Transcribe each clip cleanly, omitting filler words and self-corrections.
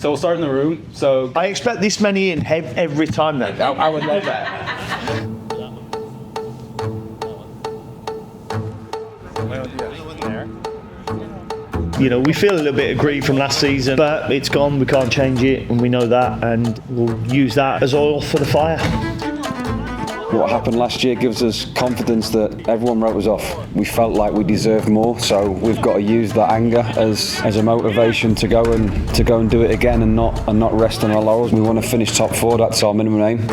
So we'll start in the room. So I expect this many in every time then. I would love that. You know, we feel a little bit aggrieved from last season, but it's gone, we can't change it, and we know that, and we'll use that as oil for the fire. What happened last year gives us confidence that everyone wrote us off. We felt like we deserved more, so we've got to use that anger as a motivation to go and do it again and not rest on our laurels. We want to finish top 4. That's our minimum aim.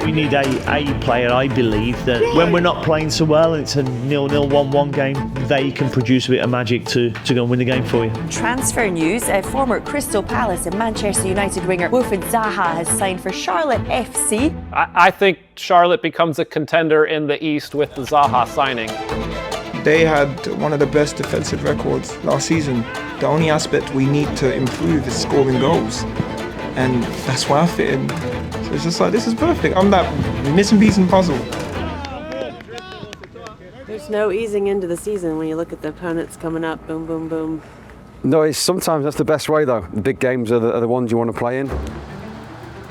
We need a player, I believe, that when we're not playing so well and it's a 0-0, 1-1 game, they can produce a bit of magic to go and win the game for you. Transfer news, former Crystal Palace and Manchester United winger Wilfried Zaha has signed for Charlotte FC. I think Charlotte becomes a contender in the East with the Zaha signing. They had one of the best defensive records last season. The only aspect we need to improve is scoring goals. And that's why I fit in. So it's just like, this is perfect. I'm that missing piece in the puzzle. There's no easing into the season when you look at the opponents coming up, boom, boom, boom. No, sometimes that's the best way though. The big games are the ones you want to play in.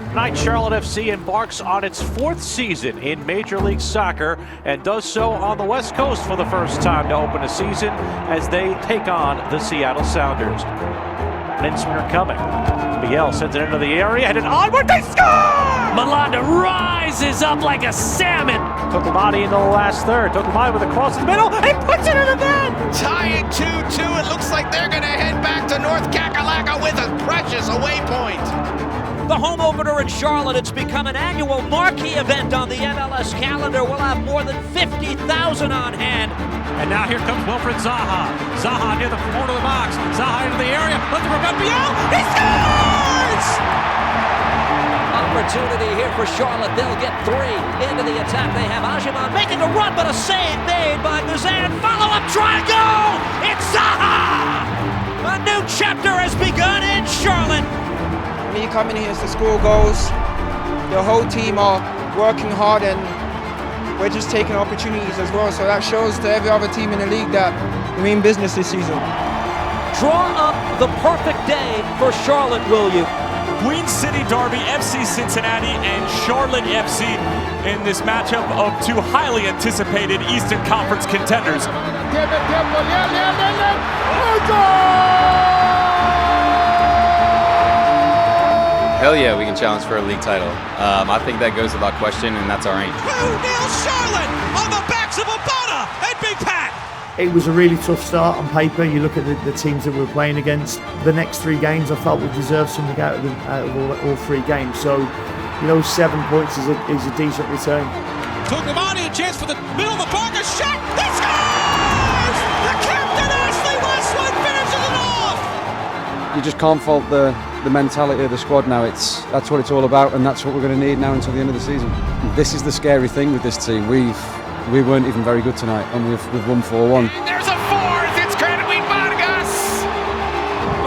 Tonight, Charlotte FC embarks on its 4th season in Major League Soccer and does so on the West Coast for the first time to open a season as they take on the Seattle Sounders. An in-swinger coming. Biel sends it into the area, headed onward, they score! Malanda rises up like a salmon. Tokomani in the last third. Tokomani with a cross in the middle, he puts it in the net! Tying 2-2, it looks like they're going to head back to North Kakalaka with a precious away point. The home opener in Charlotte, it's become an annual marquee event on the MLS calendar. We'll have more than 50,000 on hand. And now here comes Wilfried Zaha. Zaha near the corner of the box. Zaha into the area. Let the rebound Biel. He scores! Opportunity here for Charlotte. They'll get 3 into the attack. They have Ajiman making a run, but a save made by Muzan. Follow-up try to go! It's Zaha! A new chapter has begun in Charlotte. When you come in here to score goals, the whole team are working hard and we're just taking opportunities as well. So that shows to every other team in the league that we mean business this season. Draw up the perfect day for Charlotte, will you? Queen City Derby, FC Cincinnati and Charlotte FC in this matchup of 2 highly anticipated Eastern Conference contenders. Hell yeah, we can challenge for a league title. I think that goes without question, and that's our aim. 2-0 Charlotte on the backs of Abada and Big Pat. It was a really tough start on paper. You look at the teams that we were playing against. The next 3 games, I felt we deserved something out of all 3 games. So, 7 points is a decent return. Tokomani, a chance for the middle of the park, a shot, he scores! The captain, Ashley Westwood, finishes it off! You just can't fault the mentality of the squad now. That's what it's all about, and that's what we're going to need now until the end of the season. This is the scary thing with this team. We weren't even very good tonight, and we've won 4-1. And there's a 4th, it's Kernwin Vargas!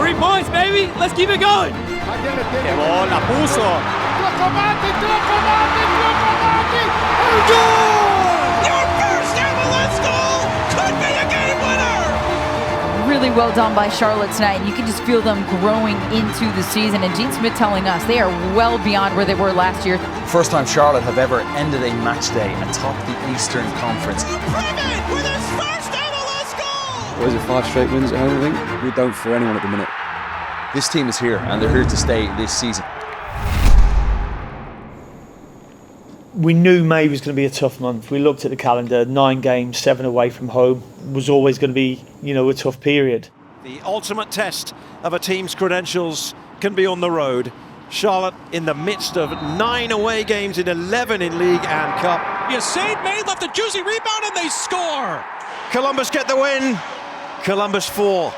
3 points, baby, let's keep it going! Que bola puso! Your first MLS goal could be a game winner! Really well done by Charlotte tonight, and you can just feel them growing into the season. And Gene Smith telling us they are well beyond where they were last year. First time Charlotte have ever ended a match day atop the Eastern Conference. Privet with his first MLS goal! What is it, 5 straight wins at home, I think? We don't for anyone at the minute. This team is here, and they're here to stay this season. We knew May was going to be a tough month. We looked at the calendar, 9 games, 7 away from home. Was always going to be, a tough period. The ultimate test of a team's credentials can be on the road. Charlotte in the midst of 9 away games in 11 in league and cup. Yassine May left a juicy rebound and they score. Columbus get the win. Columbus 4,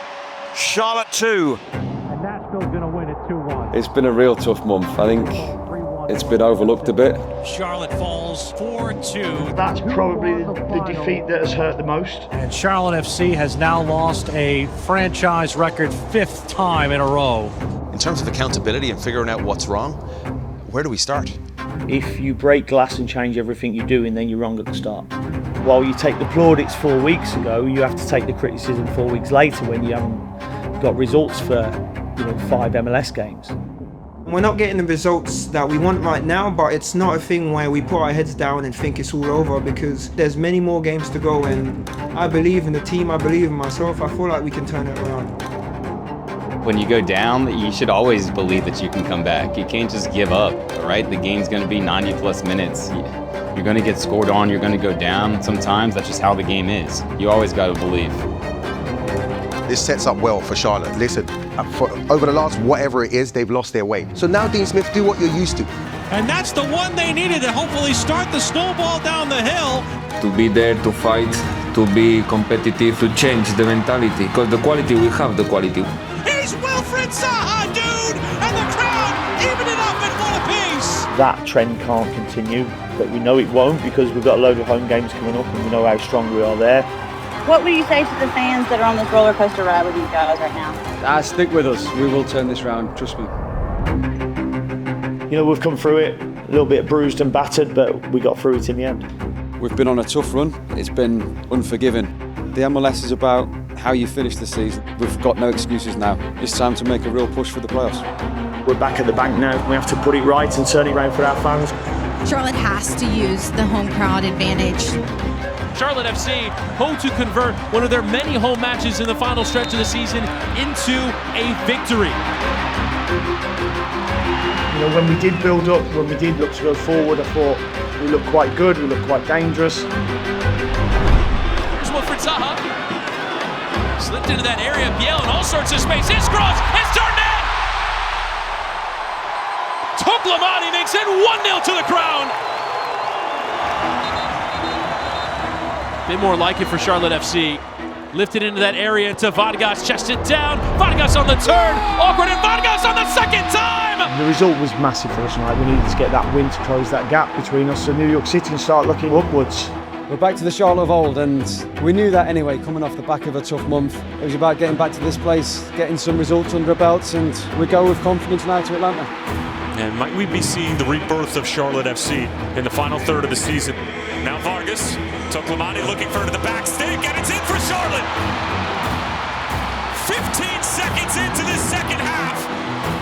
Charlotte 2. And Nashville's going to win it 2-1. It's been a real tough month. I think it's been overlooked a bit. Charlotte falls 4-2. That's probably the defeat that has hurt the most. And Charlotte FC has now lost a franchise record 5th time in a row. In terms of accountability and figuring out what's wrong, where do we start? If you break glass and change everything you're doing, then you're wrong at the start. While you take the plaudits 4 weeks ago, you have to take the criticism 4 weeks later when you haven't got results for 5 MLS games. We're not getting the results that we want right now, but it's not a thing where we put our heads down and think it's all over, because there's many more games to go, and I believe in the team, I believe in myself. I feel like we can turn it around. When you go down, you should always believe that you can come back. You can't just give up, right? The game's going to be 90 plus minutes. You're going to get scored on, you're going to go down. Sometimes that's just how the game is. You always got to believe. This sets up well for Charlotte. Listen, over the last whatever it is, they've lost their way. So now, Dean Smith, do what you're used to. And that's the one they needed to hopefully start the snowball down the hill. To be there, to fight, to be competitive, to change the mentality. Because the quality, we have the quality. Here's Wilfried Zaha, dude! And the crowd even it up at one apiece. That trend can't continue, but we know it won't, because we've got a load of home games coming up and we know how strong we are there. What would you say to the fans that are on this roller coaster ride with you guys right now? Stick with us. We will turn this round, trust me. We've come through it, a little bit bruised and battered, but we got through it in the end. We've been on a tough run. It's been unforgiving. The MLS is about how you finish the season. We've got no excuses now. It's time to make a real push for the playoffs. We're back at the bank now. We have to put it right and turn it around for our fans. Charlotte has to use the home crowd advantage. Charlotte FC hope to convert one of their many home matches in the final stretch of the season into a victory. When we did build up, when we did look to go forward, I thought we looked quite good, we looked quite dangerous. Here's Wilfried Zaha. Slipped into that area, Biel in all sorts of space. His cross has turned in! Toklamani makes it 1-0 to the Crown. Bit more like it for Charlotte FC. Lifted into that area to Vargas, chested down. Vargas on the turn, awkward, and Vargas on the second time! The result was massive for us tonight. We needed to get that win to close that gap between us and New York City and start looking upwards. We're back to the Charlotte of old, and we knew that anyway, coming off the back of a tough month. It was about getting back to this place, getting some results under our belts, and we go with confidence now to Atlanta. And might we be seeing the rebirth of Charlotte FC in the final third of the season? Now Vargas, Toklamani looking for the back stick, and it's in for Charlotte. 15 seconds into this second half,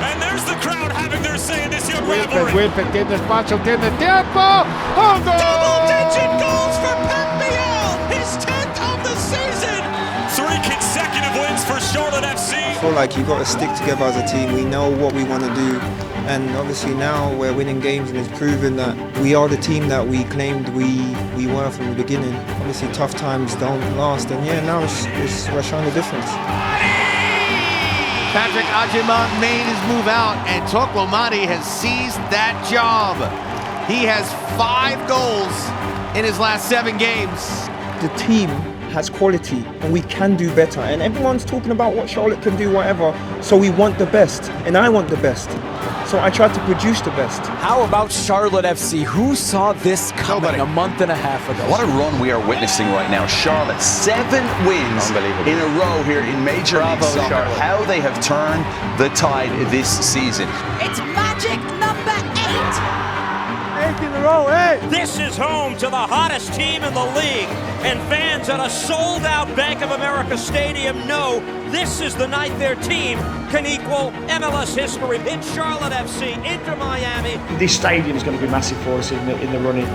and there's the crowd having their say in this young rivalry. Wilfried tiene espacio, tiene tiempo. ¡Oh, goal! Double-digit goals for Pep Biel, his 10th of the season. 3 consecutive wins for Charlotte FC. I feel like you've got to stick together as a team. We know what we want to do. And obviously now we're winning games, and it's proven that we are the team that we claimed we were from the beginning. Obviously tough times don't last, and now we're showing the difference. Patrick Agyemang made his move out, and Toklamani has seized that job. He has 5 goals in his last 7 games. The team has quality, and we can do better. And everyone's talking about what Charlotte can do, whatever. So we want the best, and I want the best. So I tried to produce the best. How about Charlotte FC? Who saw this coming a month and a half ago? What a run we are witnessing right now. Charlotte, 7 wins in a row here in Major League Soccer. Charlotte. How they have turned the tide this season. It's magic number 8. 8 in a row, 8! This is home to the hottest team in the league, and fans at a sold-out Bank of America Stadium know this is the night their team can equal MLS history. In Charlotte FC, Inter Miami. This stadium is going to be massive for us in the running.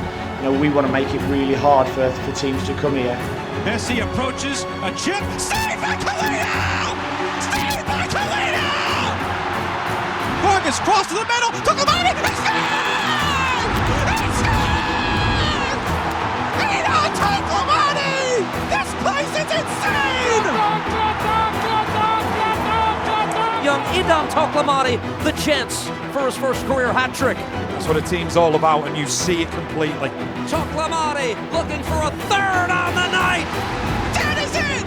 We want to make it really hard for teams to come here. Messi approaches, a chip, saved by Colino! Saved by Colino! Vargas cross to the middle, Toklamani, it's there! Toklamani! This place is insane! Young Idam Toklamani, the chance for his first career hat trick. That's what a team's all about, and you see it completely. Toklamani looking for a third on the night. That is it!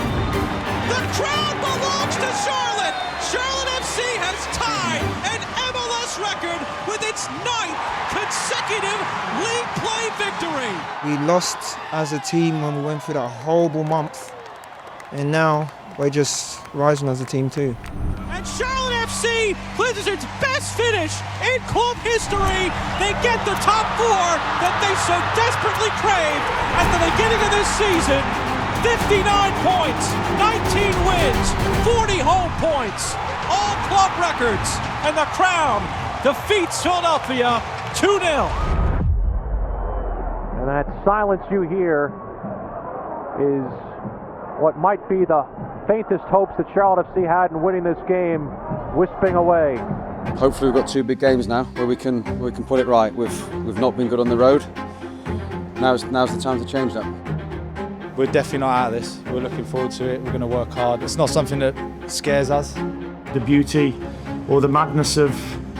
The crowd belongs to Charlotte. Charlotte FC has tied an MLS record with its 9th consecutive league play victory. We lost as a team when we went through that horrible month, and now we're just rising as a team too. And Charlotte FC clinches its best finish in club history. They get the top 4 that they so desperately craved at the beginning of this season. 59 points, 19 wins, 40 home points. all club records, and the Crown defeats Philadelphia 2-0. And that silence you hear is what might be the faintest hopes that Charlotte FC had in winning this game, wisping away. Hopefully we've got 2 big games now where we can put it right. We've not been good on the road. Now's the time to change that. We're definitely not out of this. We're looking forward to it. We're going to work hard. It's not something that scares us. The beauty or the madness of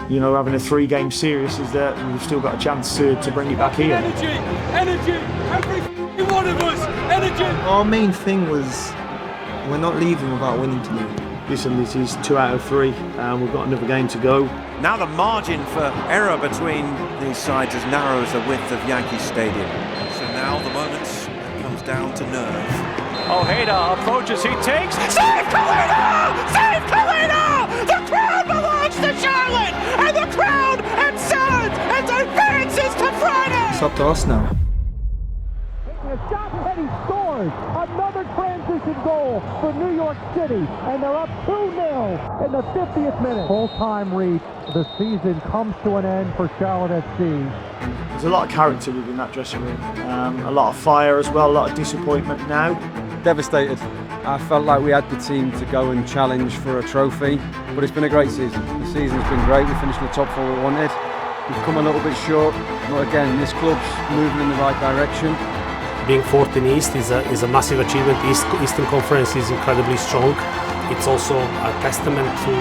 having a 3-game series is that we've still got a chance to bring it back here. Energy, every one of us, energy. Our main thing was we're not leaving without winning tonight. Listen, this is 2 out of 3, and we've got another game to go. Now the margin for error between these sides as narrow as the width of Yankee Stadium. So now the moment comes down to nerve. Ojeda approaches, he takes. Save Kalina! Save Kalina! The Crown belongs to Charlotte! And the Crown excels and advances to Friday! It's up to us now. A shot and he scores! Another transition goal for New York City, and they're up 2-0 in the 50th minute. Full-time reach. The season comes to an end for Charlotte FC. There's a lot of character within that dressing room. A lot of fire as well, a lot of disappointment now. Devastated. I felt like we had the team to go and challenge for a trophy, but it's been a great season. The season's been great. We finished in the top 4 we wanted. We've come a little bit short, but again, this club's moving in the right direction. Being 4th in East is a massive achievement. Eastern Conference is incredibly strong. It's also a testament to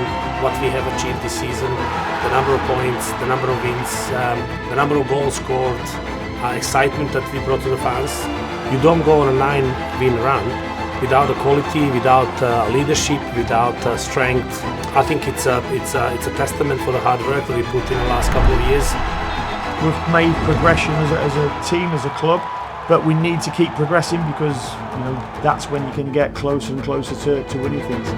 what we have achieved this season. The number of points, the number of wins, the number of goals scored, excitement that we brought to the fans. You don't go on a 9-win run without the quality, without leadership, without strength. I think it's a testament for the hard work that we put in the last couple of years. We've made progression as a team, as a club, but we need to keep progressing because that's when you can get closer and closer to winning things.